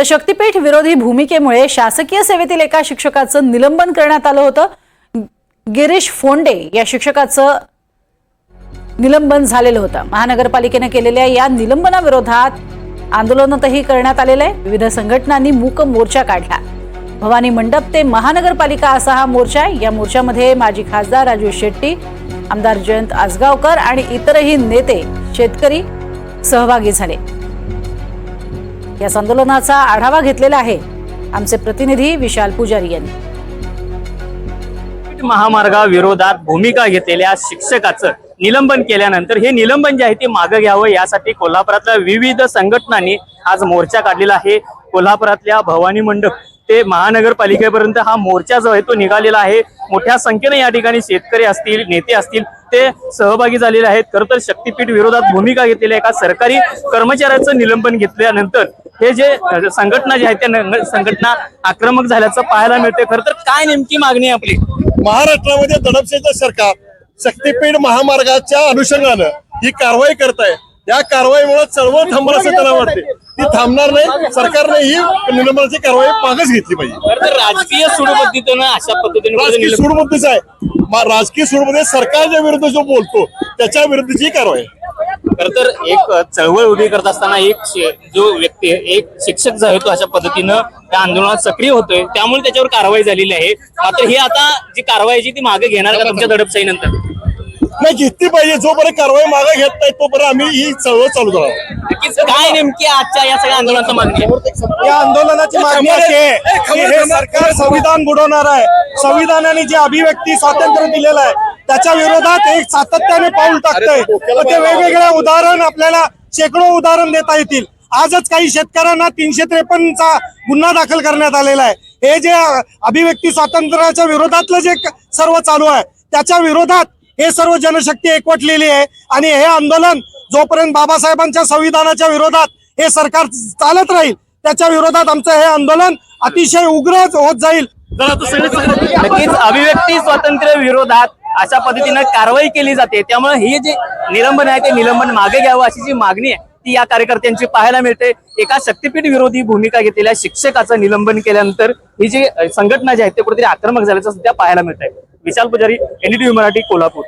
तर शक्तीपीठ विरोधी भूमिकेमुळे शासकीय सेवेतील एका शिक्षकाचं निलंबन करण्यात आलं होतं। गिरीश फोंडे या शिक्षकाचं निलंबन झालेलं होतं। महानगरपालिकेने केलेल्या या निलंबनाविरोधात आंदोलनही करण्यात आलेलं आहे। विविध संघटनांनी मूक मोर्चा काढला। भवानी मंडप ते महानगरपालिका असा हा मोर्चा। या मोर्चामध्ये माजी खासदार राजू शेट्टी, आमदार जयंत आसगावकर आणि इतरही नेते, शेतकरी सहभागी झाले। या आंदोलनाचा आढावा घेतलेला आहे आमचे प्रतिनिधी विशाल पुजारी यांनी। महामार्गाविरोधात भूमिका घेतलेल्या शिक्षकाचं निलंबन केल्यानंतर हे निलंबन जे आहे ते मागे घ्यावं यासाठी कोल्हापुरातल्या विविध संघटनांनी आज मोर्चा काढलेला आहे। कोल्हापुरातल्या भवानी मंडप ते महानगरपालिकेपर्यंत हा मोर्चा जो आहे तो निघालेला आहे। मोठ्या संख्येने या ठिकाणी शेतकरी असतील, नेते असतील ते सहभागी झालेले आहेत। खरं तर शक्तीपीठ विरोधात भूमिका घेतलेल्या एका सरकारी कर्मचाऱ्याचं निलंबन घेतल्यानंतर हे जे संघटना जे आहेत त्या संघटना आक्रमक झाल्याचं पाहायला मिळते। खरं तर काय नेमकी मागणी आहे आपली? महाराष्ट्रामध्ये दडपशाहीचं सरकार शक्तीपीठ महामार्गाच्या अनुषंगानं ही कारवाई करत आहे। या कारवाईमुळे चळवळ थांबणार असं त्यांना वाटते, ती थांबणार नाही। सरकारने ही निलंबनाची कारवाई मागच घेतली पाहिजे। खरं तर राजकीय सूडबुद्धीनं अशा पद्धतीने राजकीय सूडबुद्धीच आहे। राजकीय सूडबुद्धी सरकारच्या विरुद्ध जो बोलतो त्याच्या विरुद्धची कारवाई। खरं तर एक चळवळ उभी करत असताना जो व्यक्ती एक शिक्षक जो आहे तो अशा पद्धतीनं त्या आंदोलनात सक्रिय होतोय, त्यामुळे त्याच्यावर कारवाई झालेली आहे। मात्र ही आता जी कारवाई ती मागे घेणार का तुमच्या दडपशाहीनंतर? नाही, घेतली पाहिजे। जोपर्यंत कारवाई मागे घेत नाही तोपर्यंत आम्ही ही चळवळ चालू करणार। काय नेमकी आजच्या या सगळ्या आंदोलनाचा मागणी आहे? या आंदोलनाची मागणी अशी आहे की हे सरकार संविधान बुडवणार आहे। संविधानाने जे अभिव्यक्ती स्वातंत्र्य दिलेलं आहे त्याच्या विरोधात एक सातत्याने पाऊल टाकतंय। ते वेगवेगळे उदाहरण आपल्याला शेकडो उदाहरण देता येतील। आजच काही शेतकऱ्यांना 353चा गुन्हा दाखल करण्यात आलेला आहे। हे जे अभिव्यक्ती स्वातंत्र्याच्या विरोधातलं जे सर्व चालू आहे त्याच्या विरोधात हे सर्व जनशक्ती एकवटलेली आहे। आणि हे आंदोलन जोपर्यंत बाबासाहेबांच्या संविधानाच्या विरोधात हे सरकार चालत राहील त्याच्या विरोधात आमचं हे आंदोलन अतिशय उग्र होत जाईल। नक्कीच अभिव्यक्ती स्वातंत्र्य विरोधात अशा पद्धतीनं कारवाई केली जाते, त्यामुळे हे जे निलंबन आहे ते निलंबन मागे घ्यावं अशी जी मागणी आहे ती या कार्यकर्त्यांची पाहायला मिळते। एका शक्तीपीठ विरोधी भूमिका घेतलेल्या शिक्षकाचं निलंबन केल्यानंतर ही जी संघटना जी आहे ते कुठेतरी आक्रमक झाल्याचं सध्या पाहायला मिळत आहे। विशाल पुजारी, NDTV मराठी, कोल्हापूर।